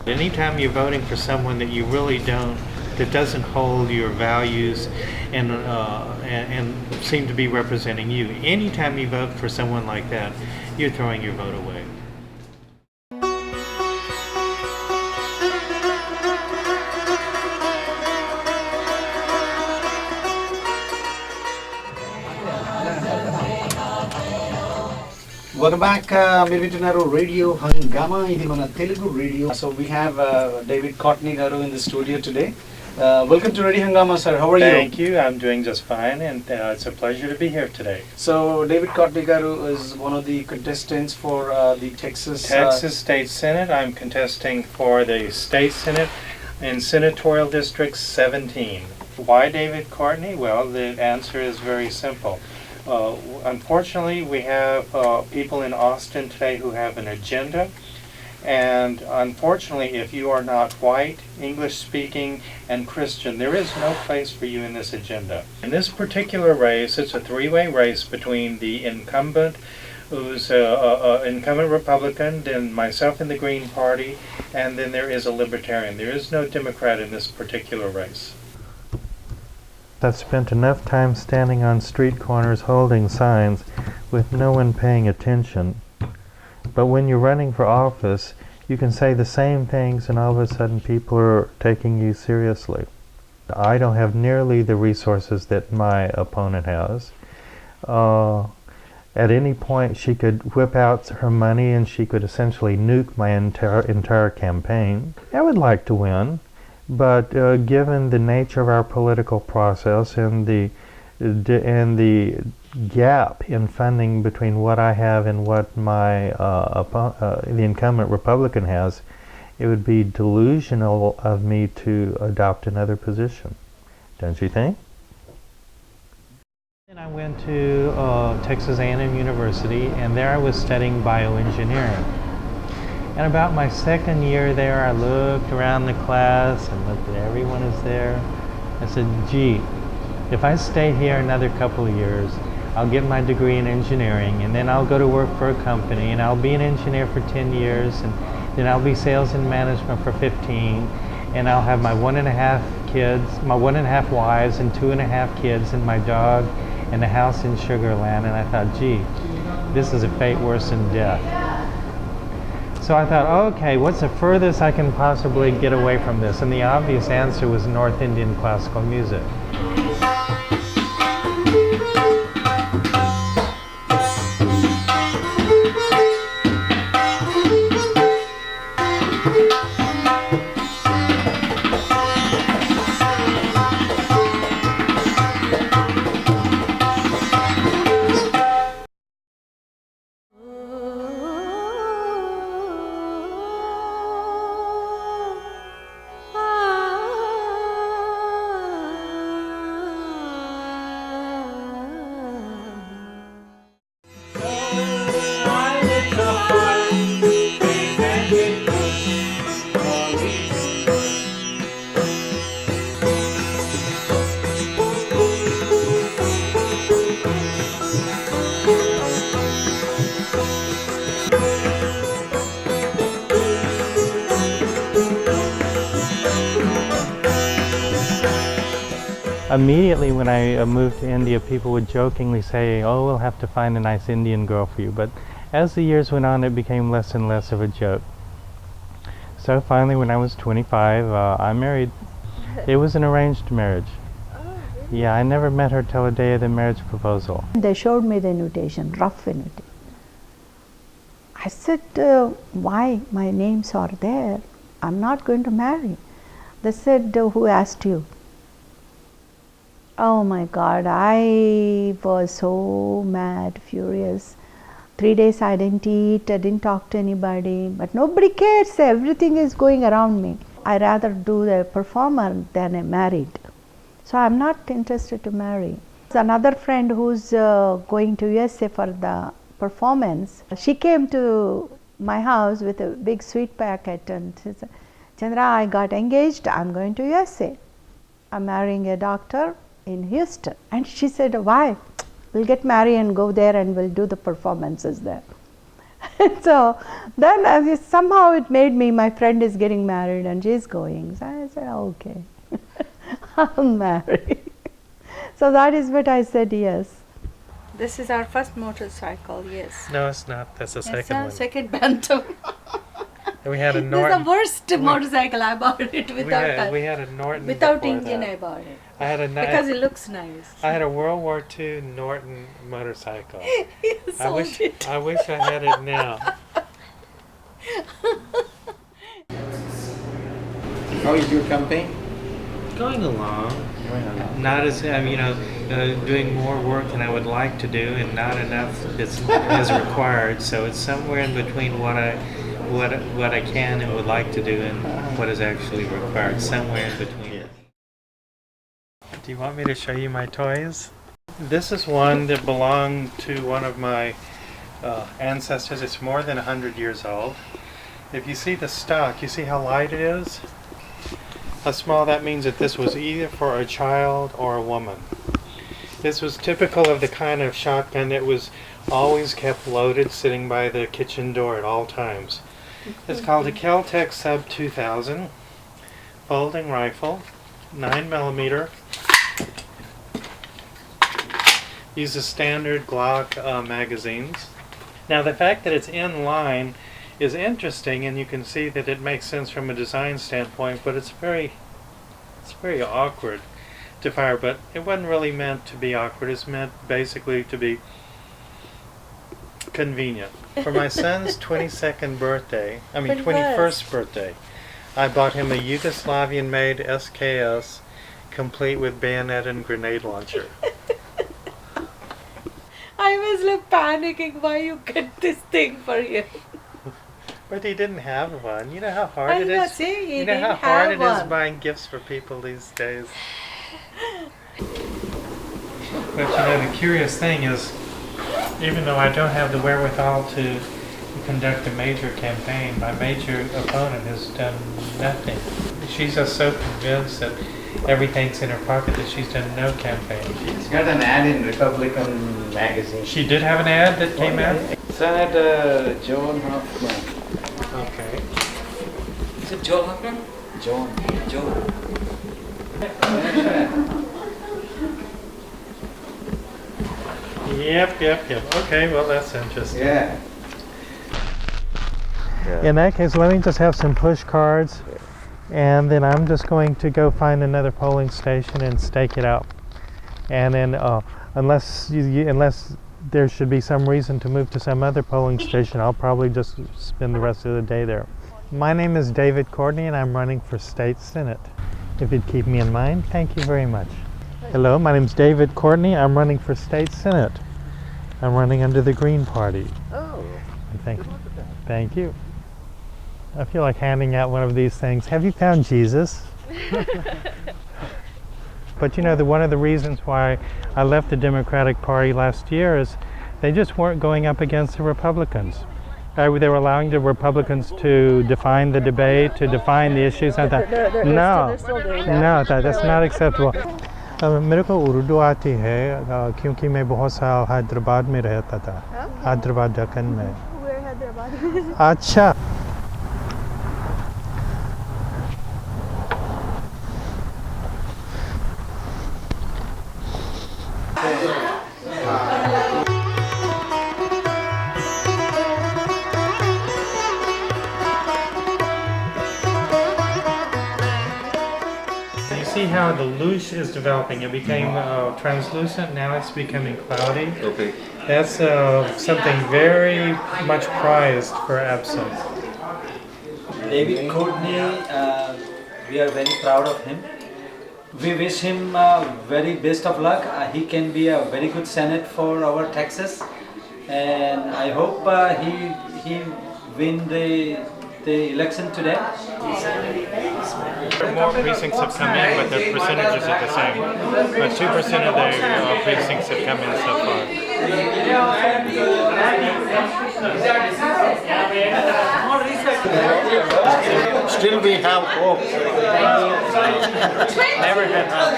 Anytime you're voting for someone that you really don't, that doesn't hold your values and seem to be representing you, anytime you vote for someone like that, you're throwing your vote away. Welcome back, Mirvitunaro Radio Hangama, ఇది మన Telugu radio. So we have David Courtney garu in the studio today. Welcome to Radio Hangama, sir. How are you? Thank you. I'm doing just fine, and it's a pleasure to be here today. So David Courtney garu is one of the contestants for the Texas State Senate. I'm contesting for the State Senate in Senatorial District 17. Why David Courtney? Well, the answer is very simple. Unfortunately, we have people in Austin today who have an agenda, and unfortunately, if you are not white, English-speaking, and Christian, there is no place for you in this agenda. In this particular race, it's a three-way race between the incumbent, who's an incumbent Republican, then myself in the Green Party, and then there is a Libertarian. There is no Democrat in this particular race. I've spent enough time standing on street corners holding signs with no one paying attention. But when you're running for office, you can say the same things and all of a sudden people are taking you seriously. I don't have nearly the resources that my opponent has. At any point she could whip out her money and she could essentially nuke my entire campaign. I would like to win. But given the nature of our political process and the gap in funding between what I have and what the incumbent Republican has, it would be delusional of me to adopt another position. Don't you think? Then I went to Texas A&M University, and there I was studying bioengineering. And about my second year there, I looked around the class and looked at everyone is there. I said, gee, if I stay here another couple of years, I'll get my degree in engineering, and then I'll go to work for a company, and I'll be an engineer for 10 years, and then I'll be sales and management for 15, and I'll have my 1.5 kids, my 1.5 wives, and 2.5 kids, and my dog, and a house in Sugar Land. And I thought, gee, this is a fate worse than death. So I thought, okay, what's the furthest I can possibly get away from this? And the obvious answer was North Indian classical music. Immediately when I moved to India, people would jokingly say, oh, we'll have to find a nice Indian girl for you. But as the years went on, it became less and less of a joke. So finally, when I was 25, I married. It was an arranged marriage. Oh, really? Yeah, I never met her till the day of the marriage proposal. They showed me the invitation, rough invitation. I said, why? My names are there. I'm not going to marry. They said, who asked you? Oh my God, I was so mad, furious. 3 days I didn't eat, I didn't talk to anybody, but nobody cares, everything is going around me. I rather do the performer than a married. So I'm not interested to marry. There's another friend who's going to USA for the performance. She came to my house with a big sweet packet and she said, Chandra, I got engaged, I'm going to USA. I'm marrying a doctor in Houston. And she said, why? We'll get married and go there and we'll do the performances there. So then somehow it made me, my friend is getting married and she's going. So I said, okay, I'll marry. So that is what I said, yes. This is our first motorcycle, yes. No, it's not. That's the It's second our one. second Bantam. And we had a This is Norton. the worst motorcycle. I bought it We had a Norton without before engine. that. I bought it I had a because it looks nice. I had a World War II Norton motorcycle. He sold it. I wish I had it now. How is your campaign? Going along. Not as doing more work than I would like to do, and not enough is required. So it's somewhere in between what I can and would like to do, and what is actually required. Somewhere in between. Do you want me to show you my toys? This is one that belonged to one of my ancestors. It's more than 100 years old. If you see the stock, you see how light it is? How small that means that this was either for a child or a woman. This was typical of the kind of shotgun that was always kept loaded, sitting by the kitchen door at all times. It's called a Kel-Tec Sub 2000 folding rifle, 9mm. Uses standard Glock magazines. Now the fact that it's in line is interesting, and you can see that it makes sense from a design standpoint, but it's very awkward to fire. But it wasn't really meant to be awkward. It's meant basically to be convenient. For my son's 21st birthday, I bought him a Yugoslavian-made SKS, complete with bayonet and grenade launcher. I was like panicking. Why you get this thing for him? But he didn't have one. You know how hard I'm it not is. saying he You know how didn't hard have it is one. buying gifts for people these days. But the curious thing is, even though I don't have the wherewithal to conduct a major campaign, my major opponent has done nothing. She's just so convinced that everything's in her pocket that she's done no campaign. She's got an ad in Republican magazine. She did have an ad that came out? It's ad Joan Hoffman. Okay. Is it Joe Hoffman? Joan. Joe. Yep. Okay, well that's interesting. Yeah. In that case, let me just have some push cards, and then I'm just going to go find another polling station and stake it out. And then, unless there should be some reason to move to some other polling station, I'll probably just spend the rest of the day there. My name is David Courtney, and I'm running for State Senate. If you'd keep me in mind, thank you very much. Hello, my name is David Courtney. I'm running for State Senate. I'm running under the Green Party. Oh. Thank you. I feel like handing out one of these things. Have you found Jesus? But one of the reasons why I left the Democratic Party last year is they just weren't going up against the Republicans. They were allowing the Republicans to define the debate, to define the issues. I thought, no, that's not acceptable. मेरे को उर्दू आती है क्योंकि मैं बहुत साल हैदराबाद में रहता था. हैदराबाद दक्कन में. अच्छा. You see how the louche is developing. It became translucent, now it's becoming cloudy. Okay. That's something very much prized for absinthe. David Courtney, we are very proud of him. We wish him very best of luck. He can be a very good Senate for our Texas, and I hope he win the election today. More precincts have come in, but the percentages are the same. But 2% of the precincts have come in so far. still we have hope. Never had hope.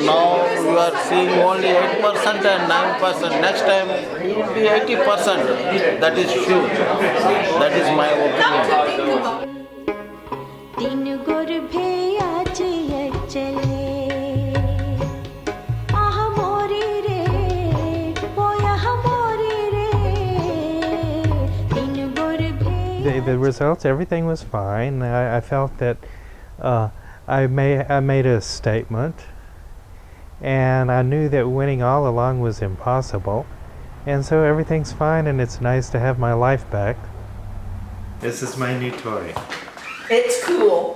Now you are seeing only 8% and 9%. Next time it will be 80%. That is sure. That is my opinion. तीन गुरभे आज ये चले आह मोरी रे वो यह मोरी रे तीन गुरभे The results, everything was fine. I felt that I made a statement, and I knew that winning all along was impossible. And so everything's fine, and it's nice to have my life back. This is my new toy. It's cool.